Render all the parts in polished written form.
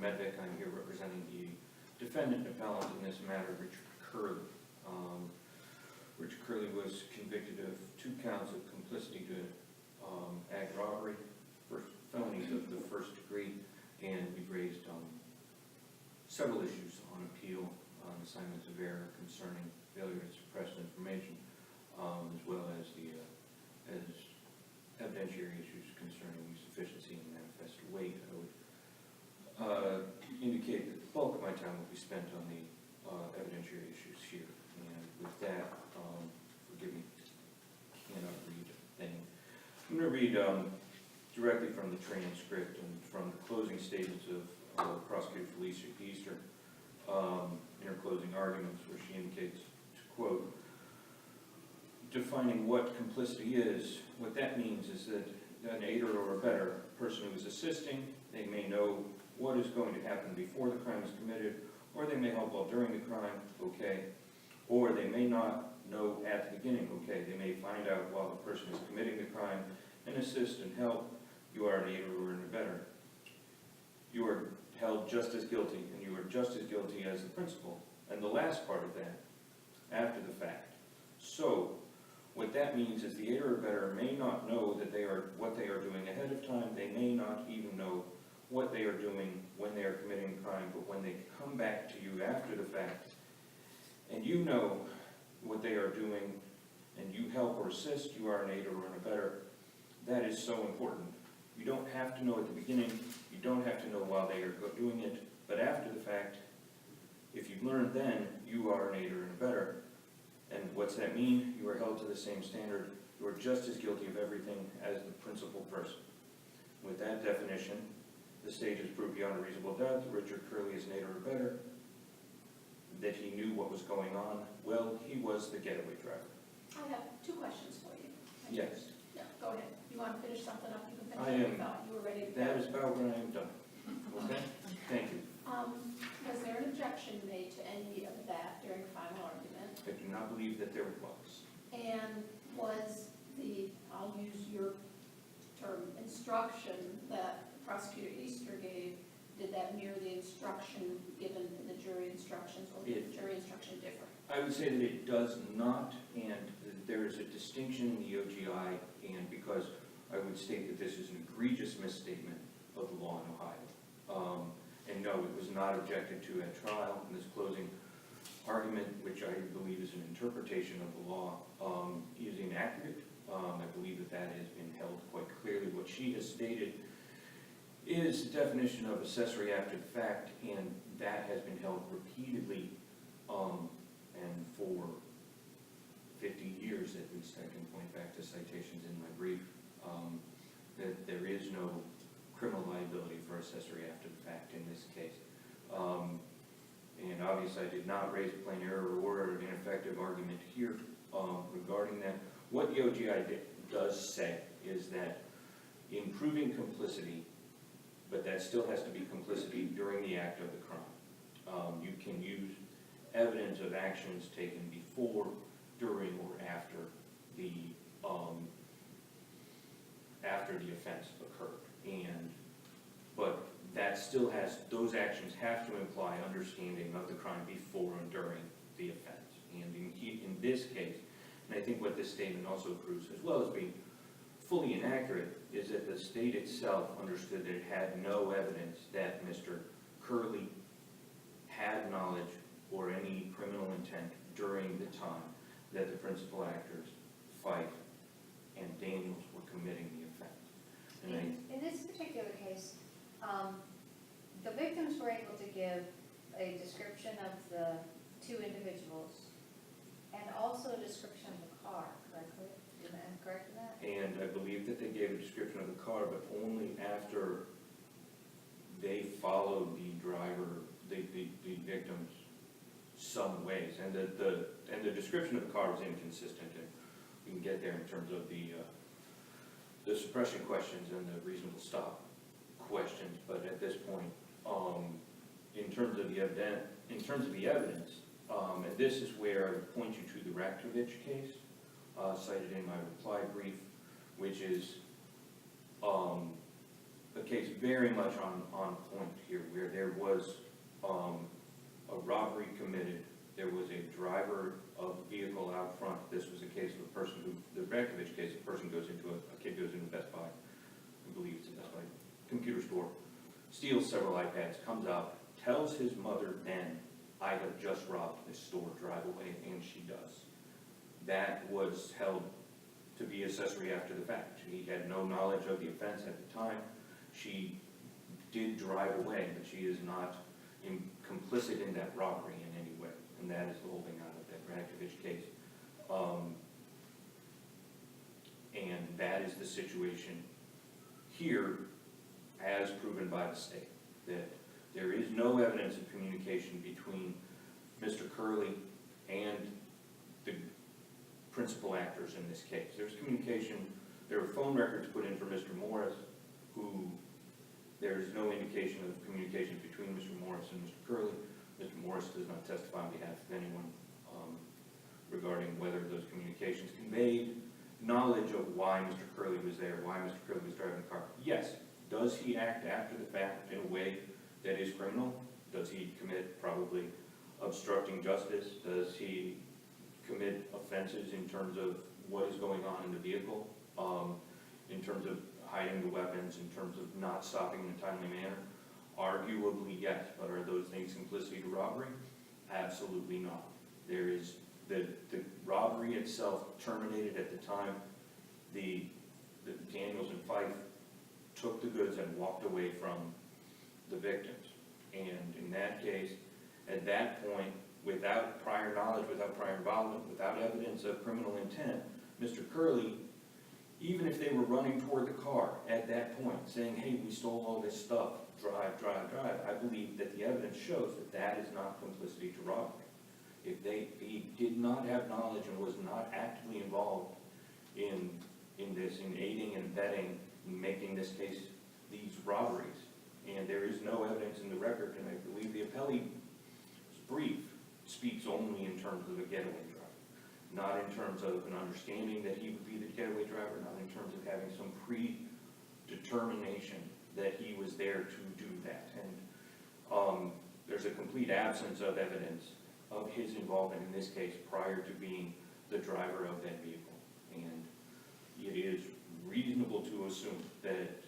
Medvick. I'm here representing the defendant appellant in this matter, Richard Curley. Richard Curley was convicted of 2 counts of complicity to ag robbery, felonies of the first degree, and we've raised several issues on appeal, assignments of error concerning failure to suppress information, as well as the evidentiary issues concerning sufficiency and manifest weight. I would indicate that the bulk of my time will be spent on the evidentiary issues here. And with that, forgive me, cannot read a thing. I'm going to read directly from the transcript and from the closing statements of Prosecutor Felicia Easter in her closing arguments, where she indicates, to quote, defining what complicity is, what that means is that an aider or a better person who is assisting, they may know what is going to happen before the crime is committed, or they may help while during the crime, okay, or they may not know at the beginning, okay. They may find out while the person is committing the crime and assist and help. You are an aider or an abettor. You are held just as guilty, and you are just as guilty as the principal. And the last part of that, after the fact. So, what that means is the aider or abettor may not know that what they are doing ahead of time. They may not even know what they are doing when they are committing a crime, but when they come back to you after the fact, and you know what they are doing, and you help or assist, you are an aider or an abettor. That is so important. You don't have to know at the beginning, you don't have to know while they are doing it, but after the fact, if you learn then, you are an aider and abettor. And what's that mean? You are held to the same standard. You are just as guilty of everything as the principal person. With that definition, the state has proved beyond a reasonable doubt that Richard Curley is an aider or abettor, that he knew what was going on. Well, he was the getaway driver. I have 2 questions for you. Yes. Yeah, go ahead. You want to finish something up? You can finish. I am. You were ready to go. That is about when I am done. Okay? Thank you. Was there an objection made to any of that during final argument? I do not believe that there was. And was the, I'll use your term, instruction that Prosecutor Easter gave, did that mirror the instruction given in the jury instructions, or was the jury instruction different? I would say that it does not, and there is a distinction in the OGI, and because I would state that this is an egregious misstatement of the law in Ohio. And no, it was not objected to at trial. In this closing argument, which I believe is an interpretation of the law, is inaccurate. I believe that that has been held quite clearly. What she has stated is the definition of accessory after the fact, and that has been held repeatedly, and for 50 years at least. I can point back to citations in my brief, that there is no criminal liability for accessory after the fact in this case. And obviously I did not raise a plain error or an ineffective argument here regarding that. What the OGI does say is that in proving complicity, but that still has to be complicity during the act of the crime, you can use evidence of actions taken before, during, or after the offense occurred. But that still has, those actions have to imply understanding of the crime before and during the offense. And in this case, and I think what this statement also proves, as well as being fully inaccurate, is that the state itself understood that it had no evidence that Mr. Curley had knowledge or any criminal intent during the time that the principal actors, Fife and Daniels, were committing the offense. And in this particular case, the victims were able to give a description of the 2 individuals and also a description of the car, correctly? Am I correct in that? And I believe that they gave a description of the car, but only after they followed the driver, the victims, some ways. And the description of the car was inconsistent, and we can get there in terms of the suppression questions and the reasonable stop questions. But at this point, in terms of the evidence, and this is where I would point you to the Raktovich case, cited in my reply brief, which is a case very much on point here, where there was a robbery committed. There was a driver of a vehicle out front. This was a case of a person who, the Brakovich case, a person goes into a kid goes into Best Buy, I believe it's a Best Buy computer store, steals several iPads, comes out, tells his mother then, I have just robbed this store, drive away, and she does. That was held to be accessory after the fact. He had no knowledge of the offense at the time. She did drive away, but she is not complicit in that robbery in any way, and that is the holding out of that Brakovich case. And that is the situation here, as proven by the state, that there is no evidence of communication between Mr. Curley and the principal actors in this case. There's communication, there were phone records put in for Mr. Morris, who there's no indication of communication between Mr. Morris and Mr. Curley. Mr. Morris does not testify on behalf of anyone regarding whether those communications conveyed knowledge of why Mr. Curley was there, why Mr. Curley was driving the car. Yes. Does he act after the fact in a way that is criminal? Does he commit probably obstructing justice? Does he commit offenses in terms of what is going on in the vehicle, in terms of hiding the weapons, in terms of not stopping in a timely manner? Arguably, yes, but are those things complicity to robbery? Absolutely not. There is, the robbery itself terminated at the time the Daniels and Fife took the goods and walked away from the victims. And in that case, at that point, without prior knowledge, without prior involvement, without evidence of criminal intent, Mr. Curley, even if they were running toward the car at that point, saying, hey, we stole all this stuff, drive, drive, drive, I believe that the evidence shows that that is not complicity to robbery. If he did not have knowledge and was not actively involved in this, in aiding and abetting, in making this case, these robberies, and there is no evidence in the record, and I believe the appellee's brief speaks only in terms of a getaway driver, not in terms of an understanding that he would be the getaway driver, not in terms of having some predetermination that he was there to do that. And there's a complete absence of evidence of his involvement in this case prior to being the driver of that vehicle. And it is reasonable to assume that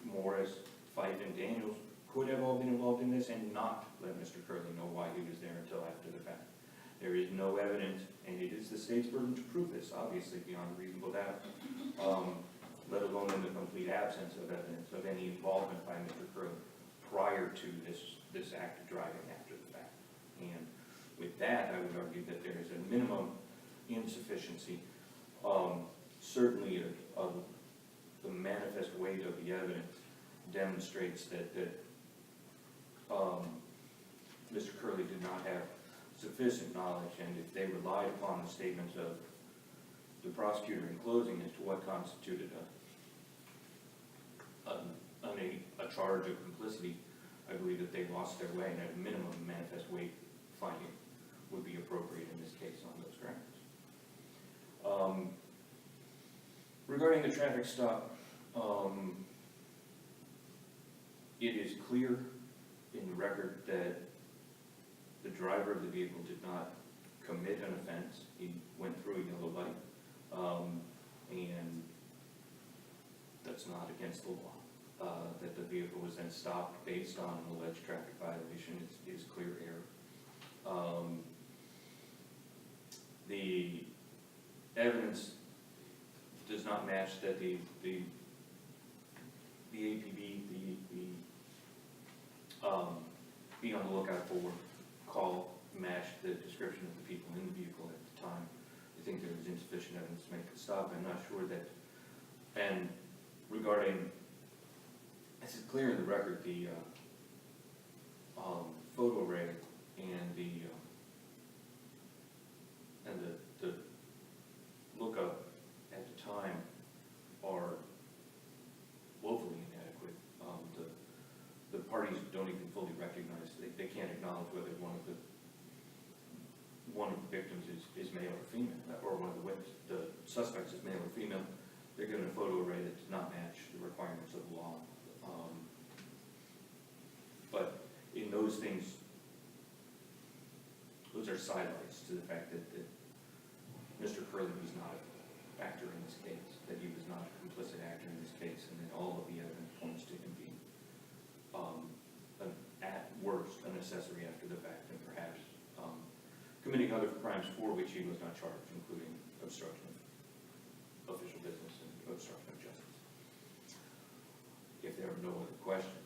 Morris, Fife, and Daniels could have all been involved in this and not let Mr. Curley know why he was there until after the fact. There is no evidence, and it is the state's burden to prove this, obviously, beyond reasonable doubt, let alone in the complete absence of evidence of any involvement by Mr. Curley prior to this act of driving after the fact. And with that, I would argue that there is a minimum insufficiency, certainly of the manifest weight of the evidence demonstrates that Mr. Curley did not have sufficient knowledge, and if they relied upon the statements of the prosecutor in closing as to what constituted a charge of complicity, I believe that they lost their way, and at a minimum, manifest weight finding would be appropriate in this case on those grounds. Regarding the traffic stop, it is clear in the record that the driver of the vehicle did not commit an offense. He went through a yellow light, and that's not against the law. That the vehicle was then stopped based on an alleged traffic violation is clear error. The evidence does not match that the APB, be on the lookout for call matched the description of the people in the vehicle at the time. I think there was insufficient evidence to make the stop. I'm not sure that, and regarding, this is clear in the record, the photo array and the lookup at the time are woefully inadequate. The parties don't even fully recognize, they can't acknowledge whether one of the victims is male or female, or one of the suspects is male or female. They're given a photo array that does not match the requirements of the law. those things, those are sidelights to the fact that Mr. Curley was not a actor in this case, that he was not a complicit actor in this case, and that all of the evidence points to him being, at worst, an accessory after the fact, and perhaps committing other crimes for which he was not charged, including obstruction of official business and obstruction of justice. If there are no other questions,